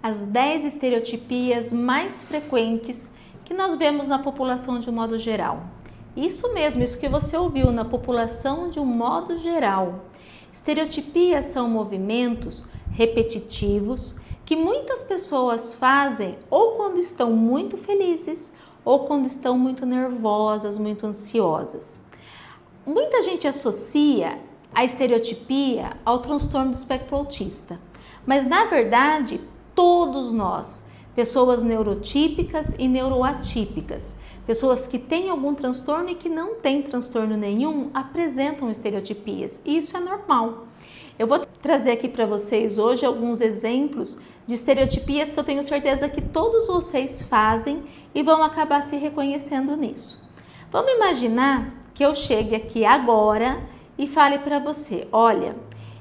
as 10 estereotipias mais frequentes que nós vemos na população de um modo geral. Isso mesmo, isso que você ouviu, na população de um modo geral. Estereotipias são movimentos repetitivos que muitas pessoas fazem ou quando estão muito felizes ou quando estão muito nervosas, muito ansiosas. Muita gente associa a estereotipia ao transtorno do espectro autista, mas na verdade todos nós, pessoas neurotípicas e neuroatípicas, pessoas que têm algum transtorno e que não têm transtorno nenhum, apresentam estereotipias e isso é normal. Eu vou trazer aqui para vocês hoje alguns exemplos de estereotipias que eu tenho certeza que todos vocês fazem e vão acabar se reconhecendo nisso. Vamos imaginar que eu chegue aqui agora e fale para você, olha,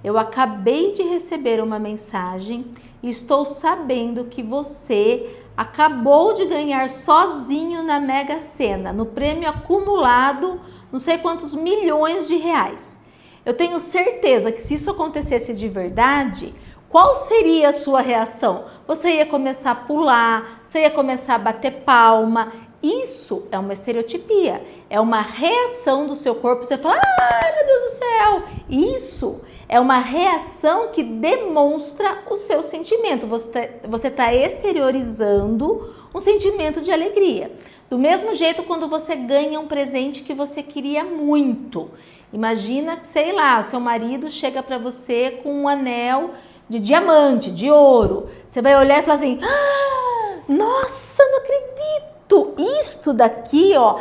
eu acabei de receber uma mensagem e estou sabendo que você acabou de ganhar sozinho na Mega Sena, no prêmio acumulado, não sei quantos milhões de reais. Eu tenho certeza que se isso acontecesse de verdade, qual seria a sua reação? Você ia começar a pular, você ia começar a bater palma. Isso é uma estereotipia, é uma reação do seu corpo. Você fala, ai meu Deus do céu! Isso é uma reação que demonstra o seu sentimento. Você está exteriorizando um sentimento de alegria. Do mesmo jeito quando você ganha um presente que você queria muito. Imagina que, sei lá, seu marido chega para você com um anel de diamante, de ouro. Você vai olhar e falar assim, nossa, não acredito! Isto daqui, ó,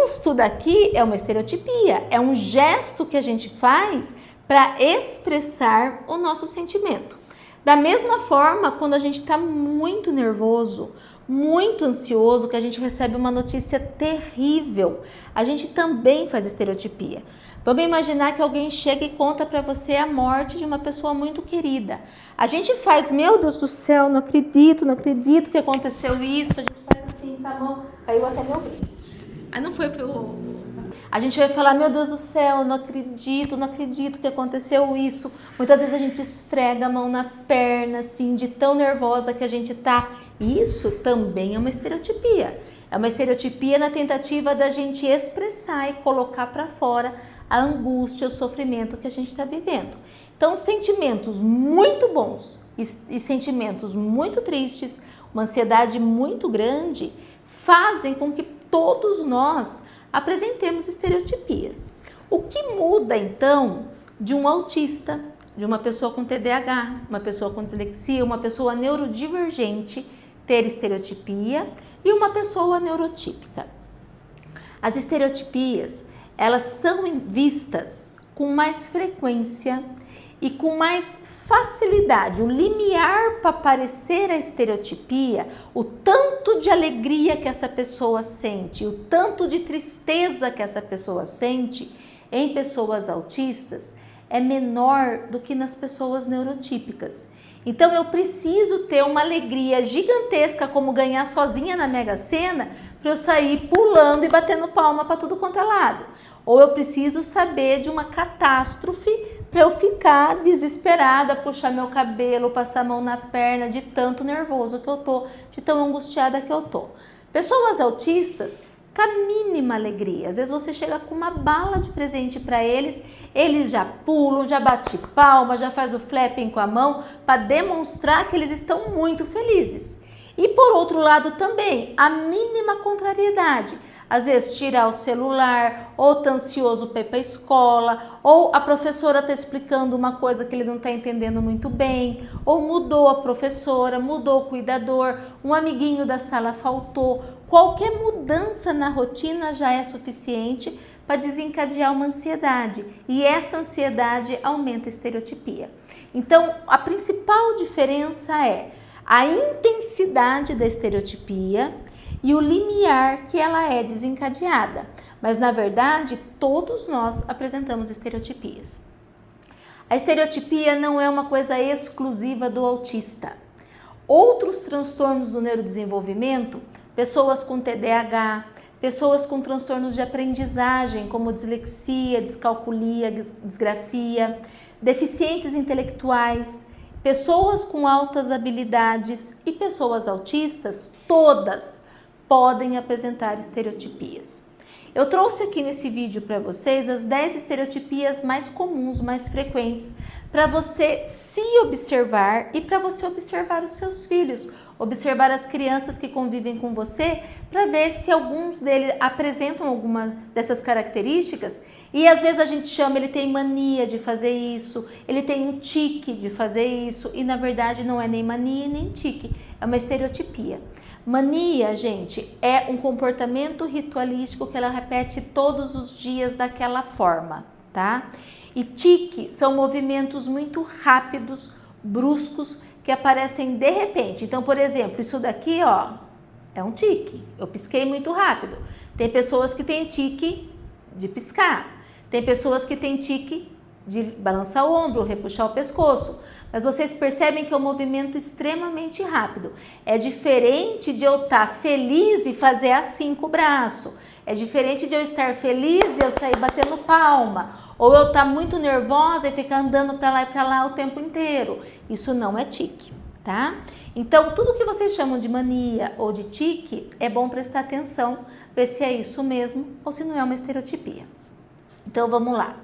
isto daqui é uma estereotipia. É um gesto que a gente faz para expressar o nosso sentimento. Da mesma forma, quando a gente está muito nervoso, muito ansioso, que a gente recebe uma notícia terrível, a gente também faz estereotipia. Vamos imaginar que alguém chega e conta para você a morte de uma pessoa muito querida. A gente faz, meu Deus do céu, não acredito que aconteceu isso. A gente faz assim, tá bom, caiu até meu brinco. Ah, não foi o... A gente vai falar, meu Deus do céu, não acredito que aconteceu isso. Muitas vezes a gente esfrega a mão na perna, assim, de tão nervosa que a gente tá. Isso também é uma estereotipia. É uma estereotipia na tentativa da gente expressar e colocar para fora a angústia, o sofrimento que a gente está vivendo. Então, sentimentos muito bons e sentimentos muito tristes, uma ansiedade muito grande, fazem com que todos nós apresentemos estereotipias. O que muda, então, de um autista, de uma pessoa com TDAH, uma pessoa com dislexia, uma pessoa neurodivergente ter estereotipia e uma pessoa neurotípica? As estereotipias, elas são vistas com mais frequência e com mais facilidade. O limiar para aparecer a estereotipia, o tanto de alegria que essa pessoa sente, o tanto de tristeza que essa pessoa sente em pessoas autistas é menor do que nas pessoas neurotípicas. Então eu preciso ter uma alegria gigantesca como ganhar sozinha na Mega Sena para eu sair pulando e batendo palma para tudo quanto é lado. Ou eu preciso saber de uma catástrofe para eu ficar desesperada, puxar meu cabelo, passar a mão na perna de tanto nervoso que eu tô, de tão angustiada que eu tô. Pessoas autistas, com a mínima alegria. Às vezes você chega com uma bala de presente para eles, eles já pulam, já bate palma, já faz o flapping com a mão para demonstrar que eles estão muito felizes. E por outro lado também, a mínima contrariedade. Às vezes tirar o celular, ou tá ansioso para ir para a escola, ou a professora está explicando uma coisa que ele não está entendendo muito bem, ou mudou a professora, mudou o cuidador, um amiguinho da sala faltou. Qualquer mudança na rotina já é suficiente para desencadear uma ansiedade, e essa ansiedade aumenta a estereotipia. Então, a principal diferença é a intensidade da estereotipia e o limiar que ela é desencadeada. Mas, na verdade, todos nós apresentamos estereotipias. A estereotipia não é uma coisa exclusiva do autista. Outros transtornos do neurodesenvolvimento, pessoas com TDAH, pessoas com transtornos de aprendizagem, como dislexia, descalculia, disgrafia, deficientes intelectuais, Pessoas com altas habilidades e pessoas autistas, todas podem apresentar estereotipias. Eu trouxe aqui nesse vídeo para vocês as 10 estereotipias mais comuns, mais frequentes, para você se observar e para você observar os seus filhos, observar as crianças que convivem com você, para ver se alguns deles apresentam alguma dessas características. E às vezes a gente chama, ele tem mania de fazer isso, ele tem um tique de fazer isso, e na verdade não é nem mania nem tique, é uma estereotipia. Mania, gente, é um comportamento ritualístico que ela repete todos os dias daquela forma, tá? E tique são movimentos muito rápidos, bruscos, que aparecem de repente. Então, por exemplo, isso daqui, ó, é um tique. Eu pisquei muito rápido. Tem pessoas que têm tique de piscar. Tem pessoas que têm tique de balançar o ombro, repuxar o pescoço. Mas vocês percebem que é um movimento extremamente rápido. É diferente de eu estar feliz e fazer assim com o braço. É diferente de eu estar feliz e eu sair batendo palma. Ou eu estar muito nervosa e ficar andando para lá e para lá o tempo inteiro. Isso não é tique, tá? Então, tudo que vocês chamam de mania ou de tique, é bom prestar atenção, ver se é isso mesmo ou se não é uma estereotipia. Então, vamos lá.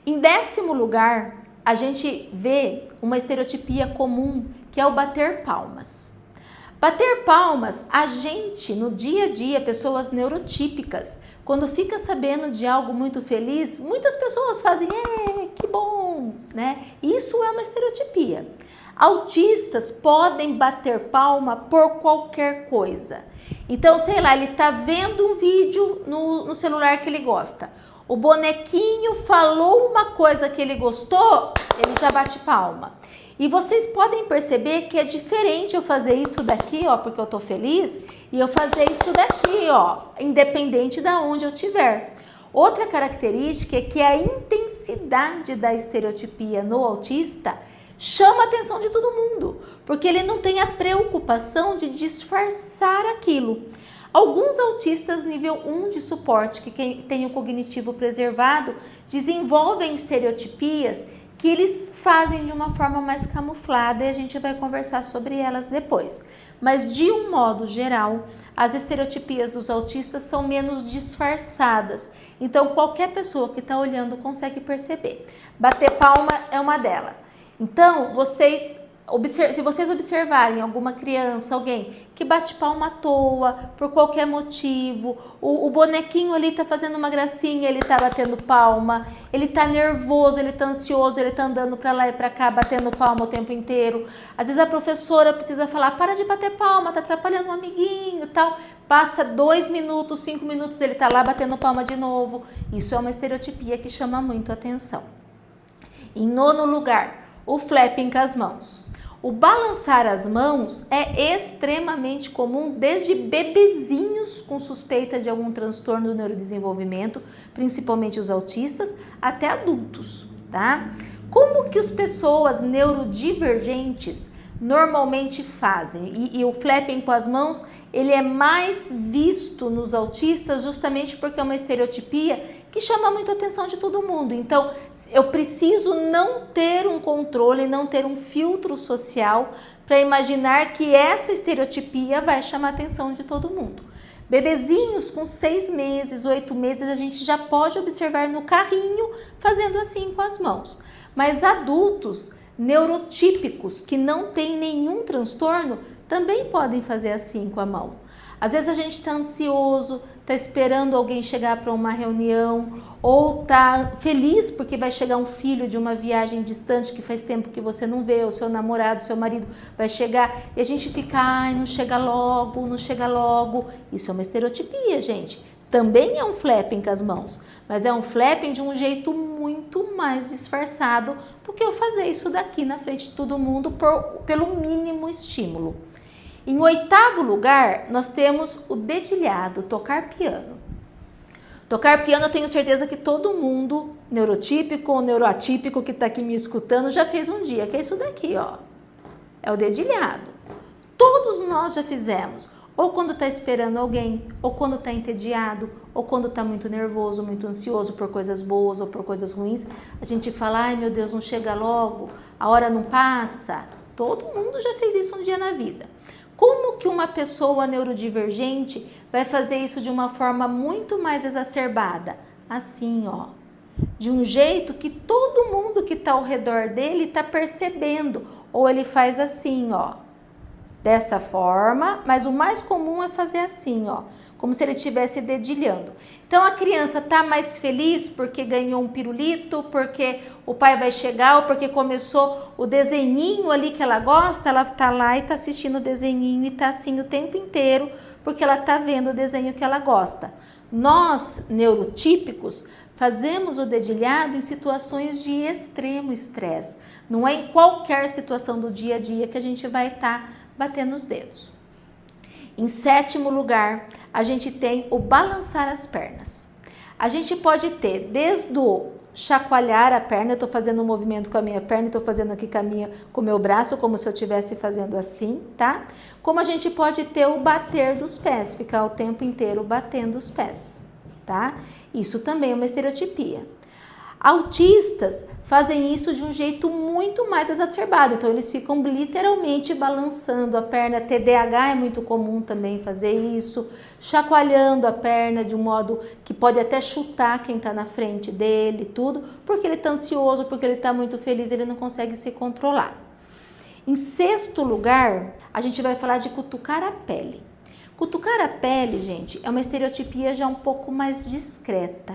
Em 10º lugar, a gente vê uma estereotipia comum, que é o bater palmas. Bater palmas, a gente, no dia a dia, pessoas neurotípicas, quando fica sabendo de algo muito feliz, muitas pessoas fazem, que bom, né? Isso é uma estereotipia. Autistas podem bater palma por qualquer coisa. Então, sei lá, ele tá vendo um vídeo no celular que ele gosta. O bonequinho falou uma coisa que ele gostou, ele já bate palma. E vocês podem perceber que é diferente eu fazer isso daqui, ó, porque eu tô feliz, e eu fazer isso daqui, ó, independente de onde eu estiver. Outra característica é que a intensidade da estereotipia no autista chama a atenção de todo mundo, porque ele não tem a preocupação de disfarçar aquilo. Alguns autistas nível 1 de suporte, que têm o cognitivo preservado, desenvolvem estereotipias que eles fazem de uma forma mais camuflada e a gente vai conversar sobre elas depois. Mas de um modo geral, as estereotipias dos autistas são menos disfarçadas. Então qualquer pessoa que está olhando consegue perceber. Bater palma é uma delas. Então, se vocês observarem alguma criança, alguém que bate palma à toa, por qualquer motivo, o bonequinho ali tá fazendo uma gracinha, ele tá batendo palma, ele tá nervoso, ele tá ansioso, ele tá andando pra lá e pra cá, batendo palma o tempo inteiro. Às vezes a professora precisa falar, para de bater palma, tá atrapalhando o amiguinho e tal. Passa 2 minutos, 5 minutos, ele tá lá batendo palma de novo. Isso é uma estereotipia que chama muito atenção. Em 9º lugar, o flapping com as mãos. O balançar as mãos é extremamente comum desde bebezinhos com suspeita de algum transtorno do neurodesenvolvimento, principalmente os autistas, até adultos, tá? Como que as pessoas neurodivergentes normalmente fazem? E o flapping com as mãos, ele é mais visto nos autistas justamente porque é uma estereotipia que chama muito a atenção de todo mundo. Então, eu preciso não ter um controle, não ter um filtro social para imaginar que essa estereotipia vai chamar a atenção de todo mundo. Bebezinhos com 6 meses, 8 meses, a gente já pode observar no carrinho fazendo assim com as mãos. Mas adultos neurotípicos que não têm nenhum transtorno também podem fazer assim com a mão. Às vezes a gente está ansioso, está esperando alguém chegar para uma reunião, ou está feliz porque vai chegar um filho de uma viagem distante que faz tempo que você não vê, o seu namorado, o seu marido vai chegar, e a gente fica, ai, não chega logo, não chega logo. Isso é uma estereotipia, gente. Também é um flapping com as mãos, mas é um flapping de um jeito muito mais disfarçado do que eu fazer isso daqui na frente de todo mundo pelo mínimo estímulo. Em 8º lugar, nós temos o dedilhado, tocar piano. Tocar piano, eu tenho certeza que todo mundo, neurotípico ou neuroatípico que está aqui me escutando, já fez um dia, que é isso daqui, ó. É o dedilhado. Todos nós já fizemos. ou quando está esperando alguém, ou quando está entediado, ou quando está muito nervoso, muito ansioso por coisas boas ou por coisas ruins, a gente fala, ai meu Deus, não chega logo, a hora não passa. Todo mundo já fez isso um dia na vida. Como que uma pessoa neurodivergente vai fazer isso de uma forma muito mais exacerbada? Assim, ó, de um jeito que todo mundo que está ao redor dele está percebendo, ou ele faz assim, ó, dessa forma, mas o mais comum é fazer assim, ó, como se ele estivesse dedilhando. Então a criança tá mais feliz porque ganhou um pirulito, porque o pai vai chegar, ou porque começou o desenhinho ali que ela gosta, ela tá lá e tá assistindo o desenhinho e tá assim o tempo inteiro, porque ela tá vendo o desenho que ela gosta. Nós, neurotípicos, fazemos o dedilhado em situações de extremo estresse. Não é em qualquer situação do dia a dia que a gente vai estar batendo os dedos. Em sétimo lugar, a gente tem o balançar as pernas. A gente pode ter desde o chacoalhar a perna, eu estou fazendo um movimento com a minha perna, estou fazendo aqui com o meu braço, como se eu estivesse fazendo assim, tá? Como a gente pode ter o bater dos pés, ficar o tempo inteiro batendo os pés, tá? Isso também é uma estereotipia. Autistas fazem isso de um jeito muito mais exacerbado, então eles ficam literalmente balançando a perna. TDAH é muito comum também fazer isso, chacoalhando a perna de um modo que pode até chutar quem está na frente dele, tudo, porque ele está ansioso, porque ele está muito feliz, ele não consegue se controlar. Em sexto lugar, a gente vai falar de cutucar a pele. Cutucar a pele, gente, é uma estereotipia já um pouco mais discreta.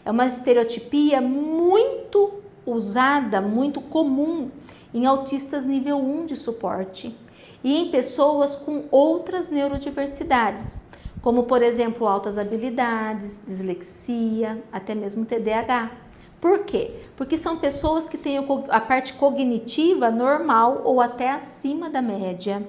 É uma estereotipia muito usada, muito comum em autistas nível 1 de suporte e em pessoas com outras neurodiversidades, como por exemplo altas habilidades, dislexia, até mesmo TDAH. Por quê? Porque são pessoas que têm a parte cognitiva normal ou até acima da média.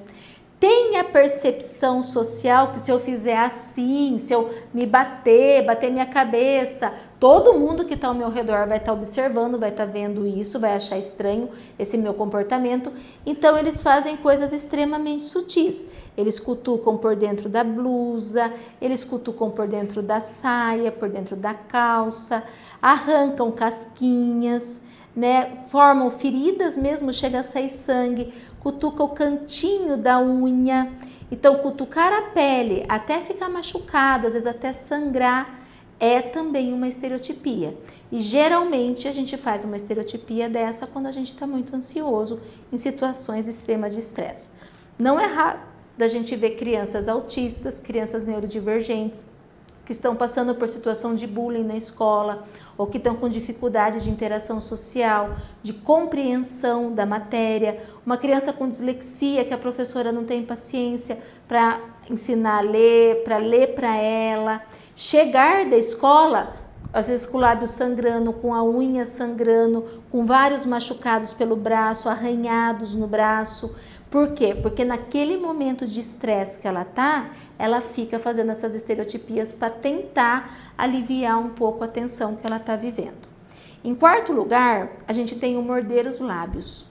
Tem a percepção social que se eu fizer assim, se eu me bater minha cabeça, todo mundo que está ao meu redor vai estar observando, vai estar vendo isso, vai achar estranho esse meu comportamento. Então eles fazem coisas extremamente sutis. Eles cutucam por dentro da blusa, eles cutucam por dentro da saia, por dentro da calça, arrancam casquinhas, né? Formam feridas mesmo, chega a sair sangue, cutuca o cantinho da unha. Então cutucar a pele até ficar machucado, às vezes até sangrar, é também uma estereotipia. E geralmente a gente faz uma estereotipia dessa quando a gente está muito ansioso em situações extremas de estresse. Não é raro da gente ver crianças autistas, crianças neurodivergentes, que estão passando por situação de bullying na escola ou que estão com dificuldade de interação social, de compreensão da matéria, uma criança com dislexia que a professora não tem paciência para ensinar a ler, para ela, chegar da escola, às vezes com o lábio sangrando, com a unha sangrando, com vários machucados pelo braço, arranhados no braço. Por quê? Porque naquele momento de estresse que ela fica fazendo essas estereotipias para tentar aliviar um pouco a tensão que ela está vivendo. Em quarto lugar, a gente tem o morder os lábios.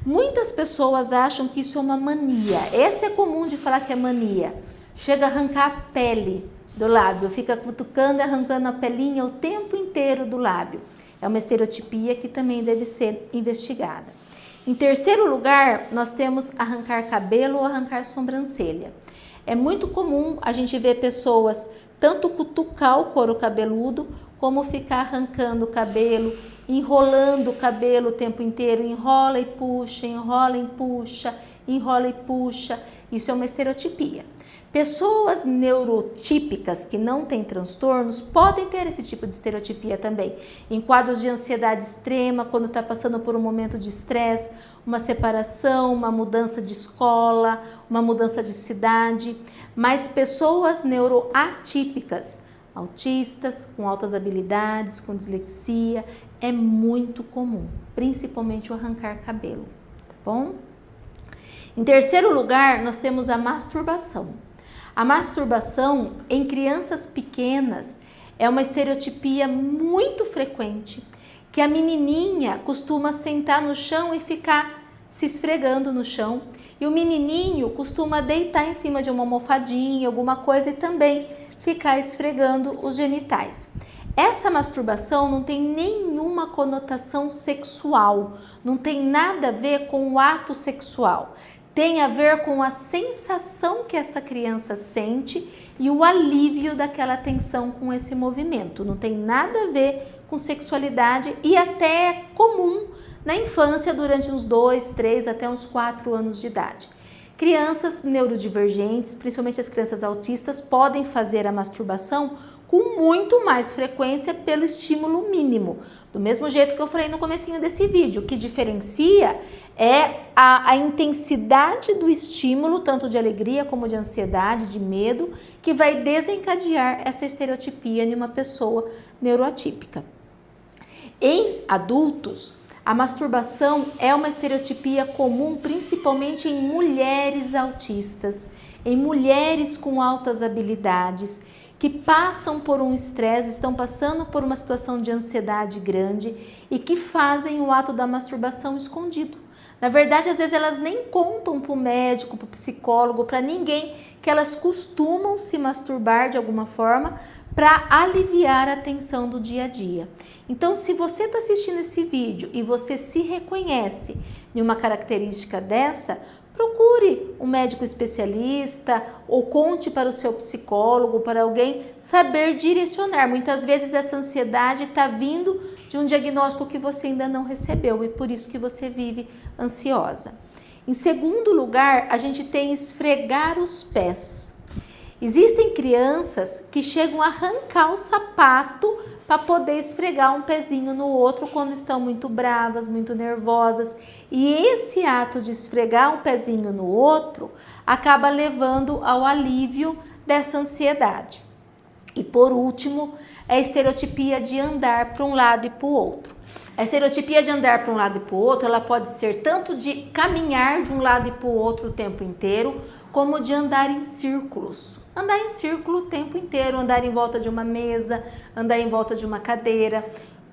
Muitas pessoas acham que isso é uma mania. Esse é comum de falar que é mania. Chega a arrancar a pele do lábio, fica cutucando e arrancando a pelinha o tempo inteiro do lábio. É uma estereotipia que também deve ser investigada. Em terceiro lugar, nós temos arrancar cabelo ou arrancar sobrancelha. É muito comum a gente ver pessoas tanto cutucar o couro cabeludo, como ficar arrancando o cabelo, enrolando o cabelo o tempo inteiro, enrola e puxa, enrola e puxa, enrola e puxa. Isso é uma estereotipia. Pessoas neurotípicas que não têm transtornos podem ter esse tipo de estereotipia também. Em quadros de ansiedade extrema, quando está passando por um momento de estresse, uma separação, uma mudança de escola, uma mudança de cidade. Mas pessoas neuroatípicas, autistas, com altas habilidades, com dislexia, é muito comum, principalmente o arrancar cabelo, tá bom? Em terceiro lugar, nós temos a masturbação. A masturbação em crianças pequenas é uma estereotipia muito frequente, que a menininha costuma sentar no chão e ficar se esfregando no chão e o menininho costuma deitar em cima de uma almofadinha, alguma coisa e também ficar esfregando os genitais. Essa masturbação não tem nenhuma conotação sexual, não tem nada a ver com o ato sexual. Tem a ver com a sensação que essa criança sente e o alívio daquela tensão com esse movimento. Não tem nada a ver com sexualidade e até é comum na infância durante uns 2, 3 até uns 4 anos de idade. Crianças neurodivergentes, principalmente as crianças autistas, podem fazer a masturbação com muito mais frequência pelo estímulo mínimo. Do mesmo jeito que eu falei no comecinho desse vídeo, o que diferencia é a intensidade do estímulo, tanto de alegria como de ansiedade, de medo, que vai desencadear essa estereotipia em uma pessoa neuroatípica. Em adultos, a masturbação é uma estereotipia comum principalmente em mulheres autistas, em mulheres com altas habilidades, que passam por um estresse, estão passando por uma situação de ansiedade grande e que fazem o ato da masturbação escondido. Na verdade, às vezes elas nem contam para o médico, para o psicólogo, para ninguém que elas costumam se masturbar de alguma forma para aliviar a tensão do dia a dia. Então, se você está assistindo esse vídeo e você se reconhece em uma característica dessa, procure um médico especialista ou conte para o seu psicólogo, para alguém saber direcionar. Muitas vezes essa ansiedade está vindo de um diagnóstico que você ainda não recebeu e por isso que você vive ansiosa. Em segundo lugar, a gente tem esfregar os pés. Existem crianças que chegam a arrancar o sapato para poder esfregar um pezinho no outro quando estão muito bravas, muito nervosas. E esse ato de esfregar um pezinho no outro acaba levando ao alívio dessa ansiedade. E por último, é a estereotipia de andar para um lado e para o outro. A estereotipia de andar para um lado e para o outro, ela pode ser tanto de caminhar de um lado e para o outro o tempo inteiro, como de andar em círculos. Andar em círculo o tempo inteiro, andar em volta de uma mesa, andar em volta de uma cadeira.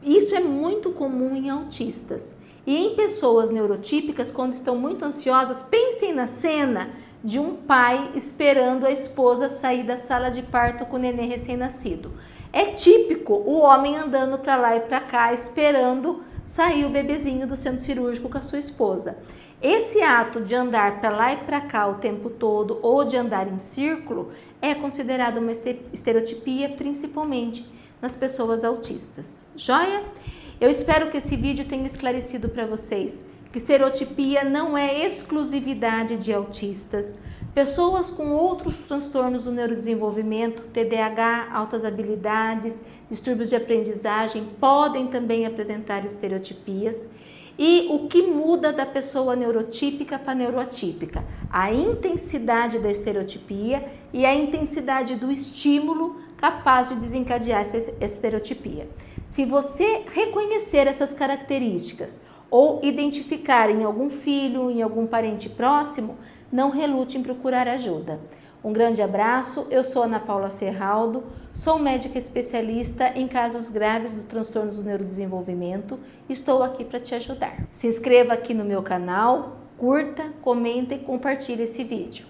Isso é muito comum em autistas. E em pessoas neurotípicas, quando estão muito ansiosas, pensem na cena de um pai esperando a esposa sair da sala de parto com o neném recém-nascido. É típico o homem andando para lá e para cá, esperando sair o bebezinho do centro cirúrgico com a sua esposa. Esse ato de andar para lá e para cá o tempo todo ou de andar em círculo é considerado uma estereotipia, principalmente nas pessoas autistas. Joia? Eu espero que esse vídeo tenha esclarecido para vocês que estereotipia não é exclusividade de autistas. Pessoas com outros transtornos do neurodesenvolvimento, TDAH, altas habilidades, distúrbios de aprendizagem, podem também apresentar estereotipias. E o que muda da pessoa neurotípica para neuroatípica? A intensidade da estereotipia e a intensidade do estímulo capaz de desencadear essa estereotipia. Se você reconhecer essas características ou identificar em algum filho, em algum parente próximo, não relute em procurar ajuda. Um grande abraço, eu sou Ana Paula Ferraldo, sou médica especialista em casos graves dos transtornos do neurodesenvolvimento e estou aqui para te ajudar. Se inscreva aqui no meu canal, curta, comenta e compartilhe esse vídeo.